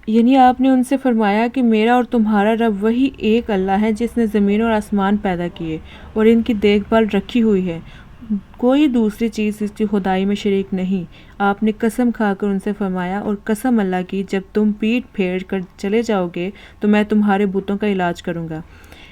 یعنی آپ نے ان سے فرمایا کہ میرا اور تمہارا رب وہی ایک اللہ ہے جس نے زمین اور آسمان پیدا کیے اور ان کی دیکھ بھال رکھی ہوئی ہے، کوئی دوسری چیز اس کی خدائی میں شریک نہیں۔ آپ نے قسم کھا کر ان سے فرمایا، اور قسم اللہ کی، جب تم پیٹھ پھیر کر چلے جاؤ گے تو میں تمہارے بتوں کا علاج کروں گا۔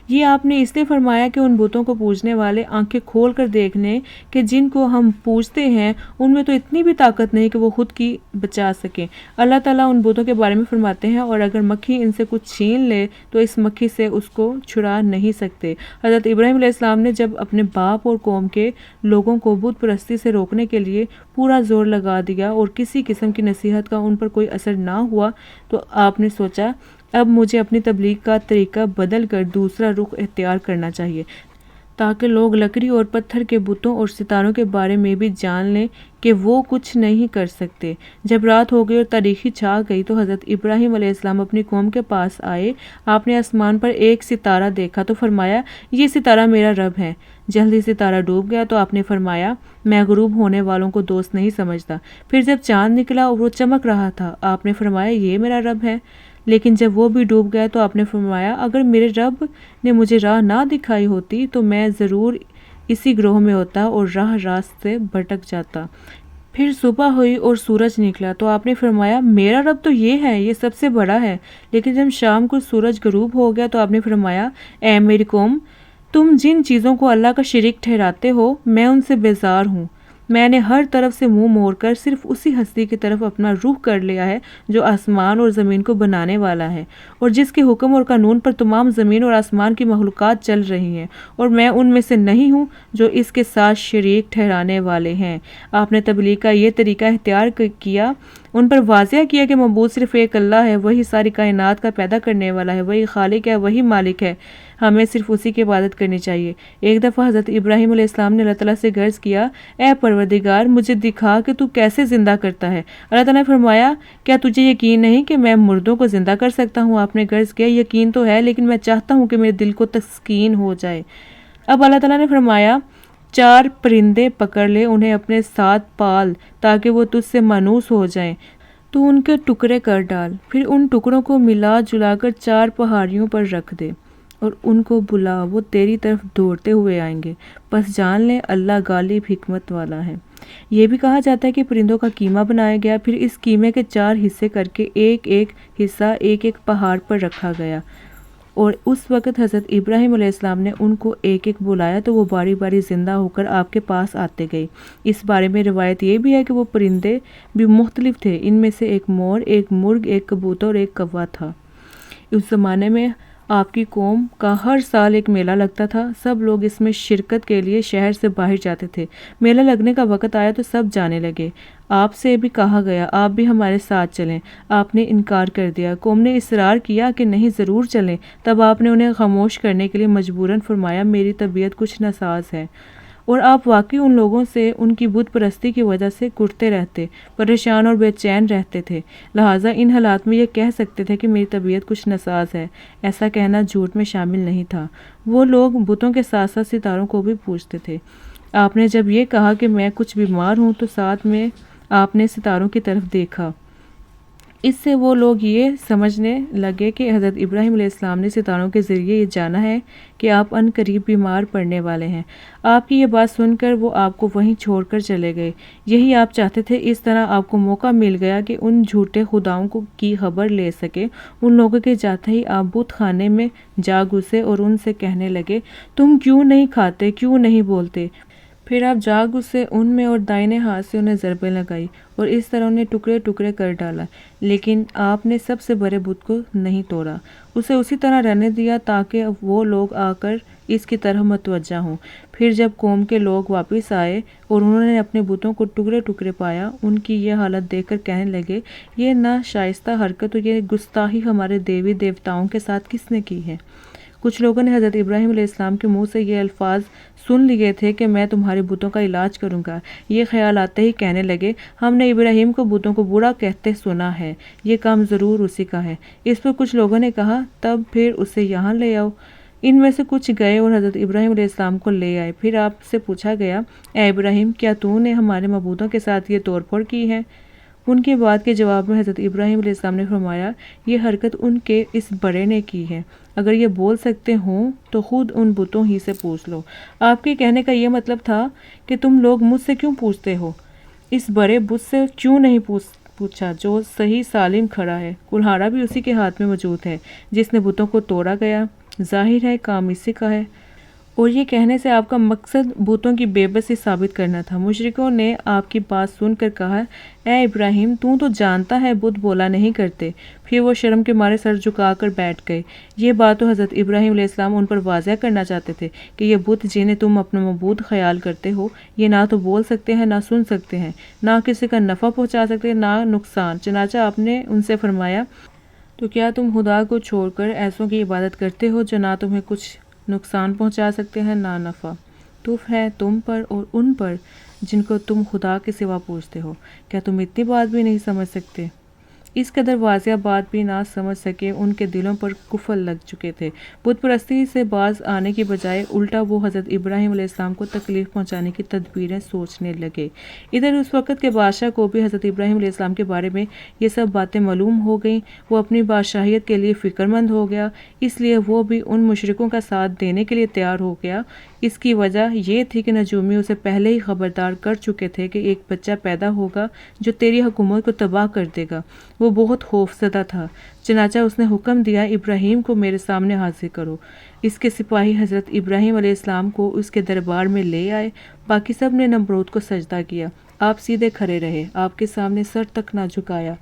یہ آپ نے اس لیے فرمایا کہ ان بتوں کو پوجنے والے آنکھیں کھول کر دیکھ لیں کہ جن کو ہم پوجتے ہیں ان میں تو اتنی بھی طاقت نہیں کہ وہ خود کی بچا سکیں۔ اللہ تعالیٰ ان بتوں کے بارے میں فرماتے ہیں، اور اگر مکھی ان سے کچھ چھین لے تو اس مکھی سے اس کو چھڑا نہیں سکتے۔ حضرت ابراہیم علیہ السلام نے جب اپنے باپ اور قوم کے لوگوں کو بت پرستی سے روکنے کے لیے پورا زور لگا دیا اور کسی قسم کی نصیحت کا ان پر کوئی اثر نہ ہوا، تو آپ نے سوچا اب مجھے اپنی تبلیغ کا طریقہ بدل کر دوسرا رخ اختیار کرنا چاہیے، تاکہ لوگ لکڑی اور پتھر کے بتوں اور ستاروں کے بارے میں بھی جان لیں کہ وہ کچھ نہیں کر سکتے۔ جب رات ہو گئی اور تاریکی چھا گئی تو حضرت ابراہیم علیہ السلام اپنی قوم کے پاس آئے۔ آپ نے آسمان پر ایک ستارہ دیکھا تو فرمایا، یہ ستارہ میرا رب ہے۔ جلد ہی ستارہ ڈوب گیا تو آپ نے فرمایا، میں غروب ہونے والوں کو دوست نہیں سمجھتا۔ پھر جب چاند نکلا اور وہ چمک رہا تھا، آپ نے فرمایا، یہ میرا رب ہے۔ لیکن جب وہ بھی ڈوب گیا تو آپ نے فرمایا، اگر میرے رب نے مجھے راہ نہ دکھائی ہوتی تو میں ضرور اسی گروہ میں ہوتا اور راہ راست سے بھٹک جاتا۔ پھر صبح ہوئی اور سورج نکلا تو آپ نے فرمایا، میرا رب تو یہ ہے، یہ سب سے بڑا ہے۔ لیکن جب شام کو سورج غروب ہو گیا تو آپ نے فرمایا، اے میری قوم، تم جن چیزوں کو اللہ کا شریک ٹھہراتے ہو میں ان سے بیزار ہوں۔ میں نے ہر طرف سے منہ موڑ کر صرف اسی ہستی کی طرف اپنا رخ کر لیا ہے جو آسمان اور زمین کو بنانے والا ہے، اور جس کے حکم اور قانون پر تمام زمین اور آسمان کی مخلوقات چل رہی ہیں، اور میں ان میں سے نہیں ہوں جو اس کے ساتھ شریک ٹھہرانے والے ہیں۔ آپ نے تبلیغ کا یہ طریقہ اختیار کیا، ان پر واضح کیا کہ معبود صرف ایک اللہ ہے، وہی ساری کائنات کا پیدا کرنے والا ہے، وہی خالق ہے، وہی مالک ہے، ہمیں صرف اسی کی عبادت کرنی چاہیے۔ ایک دفعہ حضرت ابراہیم علیہ السلام نے اللہ تعالیٰ سے عرض کیا، اے پروردگار، مجھے دکھا کہ تو کیسے زندہ کرتا ہے۔ اللہ تعالیٰ نے فرمایا، کیا تجھے یقین نہیں کہ میں مردوں کو زندہ کر سکتا ہوں؟ آپ نے عرض کیا، یقین تو ہے، لیکن میں چاہتا ہوں کہ میرے دل کو تسکین ہو جائے۔ اب اللہ تعالیٰ نے فرمایا، 4 پرندے پکڑ لے، انہیں اپنے ساتھ پال تاکہ وہ تجھ سے مانوس ہو جائیں، تو ان کے ٹکڑے کر ڈال، پھر ان ٹکڑوں کو ملا جلا کر 4 پہاڑیوں پر رکھ دے اور ان کو بلا، وہ تیری طرف دوڑتے ہوئے آئیں گے، پس جان لے اللہ غالب حکمت والا ہے۔ یہ بھی کہا جاتا ہے کہ پرندوں کا کیمہ بنایا گیا، پھر اس کیمے کے 4 حصے کر کے ایک ایک حصہ ایک ایک پہاڑ پر رکھا گیا، اور اس وقت حضرت ابراہیم علیہ السلام نے ان کو ایک ایک بلایا تو وہ باری باری زندہ ہو کر آپ کے پاس آتے گئے۔ اس بارے میں روایت یہ بھی ہے کہ وہ پرندے بھی مختلف تھے، ان میں سے ایک مور، ایک مرغ، ایک کبوتر اور ایک کوا تھا۔ اس زمانے میں آپ کی قوم کا ہر سال ایک میلہ لگتا تھا، سب لوگ اس میں شرکت کے لیے شہر سے باہر جاتے تھے۔ میلہ لگنے کا وقت آیا تو سب جانے لگے۔ آپ سے بھی کہا گیا، آپ بھی ہمارے ساتھ چلیں۔ آپ نے انکار کر دیا۔ قوم نے اصرار کیا کہ نہیں، ضرور چلیں۔ تب آپ نے انہیں خاموش کرنے کے لیے مجبوراً فرمایا، میری طبیعت کچھ ناساز ہے، اور آپ واقعی ان لوگوں سے ان کی بت پرستی کی وجہ سے کٹتے رہتے، پریشان اور بے چین رہتے تھے، لہٰذا ان حالات میں یہ کہہ سکتے تھے کہ میری طبیعت کچھ ناساز ہے۔ ایسا کہنا جھوٹ میں شامل نہیں تھا۔ وہ لوگ بتوں کے ساتھ ساتھ ستاروں کو بھی پوجتے تھے۔ آپ نے جب یہ کہا کہ میں کچھ بیمار ہوں تو ساتھ میں آپ نے ستاروں کی طرف دیکھا۔ اس سے وہ لوگ یہ سمجھنے لگے کہ حضرت ابراہیم علیہ السلام نے ستاروں کے ذریعے یہ جانا ہے کہ آپ عنقریب قریب بیمار پڑنے والے ہیں۔ آپ کی یہ بات سن کر وہ آپ کو وہیں چھوڑ کر چلے گئے۔ یہی آپ چاہتے تھے، اس طرح آپ کو موقع مل گیا کہ ان جھوٹے خداؤں کی خبر لے سکے۔ ان لوگوں کے جاتے ہی آپ بت خانے میں جا گھسے اور ان سے کہنے لگے، تم کیوں نہیں کھاتے، کیوں نہیں بولتے؟ پھر آپ جا گھسے ان میں اور دائیں ہاتھ سے انہیں ضربیں لگائی اور اس طرح انہیں ٹکڑے ٹکڑے کر ڈالا، لیکن آپ نے سب سے بڑے بت کو نہیں توڑا، اسے اسی طرح رہنے دیا تاکہ وہ لوگ آ کر اس کی طرف متوجہ ہوں۔ پھر جب قوم کے لوگ واپس آئے اور انہوں نے اپنے بتوں کو ٹکڑے ٹکڑے پایا، ان کی یہ حالت دیکھ کر کہنے لگے، یہ ناشائستہ حرکت اور یہ گستاخی ہمارے دیوی دیوتاؤں کے ساتھ کس نے کی ہے؟ کچھ لوگوں نے حضرت ابراہیم علیہ السلام کے منہ سے یہ الفاظ سن لیے تھے کہ میں تمہارے بتوں کا علاج کروں گا۔ یہ خیال آتے ہی کہنے لگے، ہم نے ابراہیم کو بتوں کو برا کہتے سنا ہے، یہ کام ضرور اسی کا ہے۔ اس پر کچھ لوگوں نے کہا، تب پھر اسے یہاں لے آؤ۔ ان میں سے کچھ گئے اور حضرت ابراہیم علیہ السلام کو لے آئے۔ پھر آپ سے پوچھا گیا، اے ابراہیم، کیا تو نے ہمارے معبودوں کے ساتھ یہ توڑ پھوڑ کی ہے؟ ان کی بات کے جواب میں حضرت ابراہیم علیہ السلام نے فرمایا، یہ حرکت ان کے اس بڑے نے کی ہے، اگر یہ بول سکتے ہوں تو خود ان بتوں ہی سے پوچھ لو۔ آپ کے کہنے کا یہ مطلب تھا کہ تم لوگ مجھ سے کیوں پوچھتے ہو؟ اس بڑے بت سے کیوں نہیں پوچھا جو صحیح سالم کھڑا ہے؟ کلہاڑا بھی اسی کے ہاتھ میں موجود ہے جس نے بتوں کو توڑا گیا، ظاہر ہے کام اسی کا ہے۔ اور یہ کہنے سے آپ کا مقصد بتوں کی بے بسی ثابت کرنا تھا۔ مشرکوں نے آپ کی بات سن کر کہا، اے ابراہیم تو جانتا ہے بت بولا نہیں کرتے۔ پھر وہ شرم کے مارے سر جھکا کر بیٹھ گئے۔ یہ بات تو حضرت ابراہیم علیہ السلام ان پر واضح کرنا چاہتے تھے کہ یہ بت جنہیں تم اپنا معبود خیال کرتے ہو، یہ نہ تو بول سکتے ہیں، نہ سن سکتے ہیں، نہ کسی کا نفع پہنچا سکتے ہیں، نہ نقصان۔ چنانچہ آپ نے ان سے فرمایا، تو کیا تم خدا کو چھوڑ کر ایسوں کی عبادت کرتے ہو جو نہ تمہیں کچھ نقصان پہنچا سکتے ہیں نہ نفع؟ تف ہے تم پر اور ان پر جن کو تم خدا کے سوا پوچھتے ہو، کیا تم اتنی بات بھی نہیں سمجھ سکتے؟ اس قدر واضح بات بھی نہ سمجھ سکے، ان کے دلوں پر قفل لگ چکے تھے۔ بت پرستی سے باز آنے کی بجائے الٹا وہ حضرت ابراہیم علیہ السلام کو تکلیف پہنچانے کی تدبیریں سوچنے لگے۔ ادھر اس وقت کے بادشاہ کو بھی حضرت ابراہیم علیہ السلام کے بارے میں یہ سب باتیں معلوم ہو گئیں۔ وہ اپنی بادشاہیت کے لیے فکر مند ہو گیا، اس لیے وہ بھی ان مشرکوں کا ساتھ دینے کے لیے تیار ہو گیا۔ اس کی وجہ یہ تھی کہ نجومی اسے پہلے ہی خبردار کر چکے تھے کہ ایک بچہ پیدا ہوگا جو تیری حکومت کو تباہ کر دے گا۔ وہ بہت خوف زدہ تھا، چنانچہ اس نے حکم دیا، ابراہیم کو میرے سامنے حاضر کرو۔ اس کے سپاہی حضرت ابراہیم علیہ السلام کو اس کے دربار میں لے آئے۔ باقی سب نے نمرود کو سجدہ کیا۔ آپ سیدھے کھڑے رہے، آپ کے سامنے سر تک نہ جھکایا۔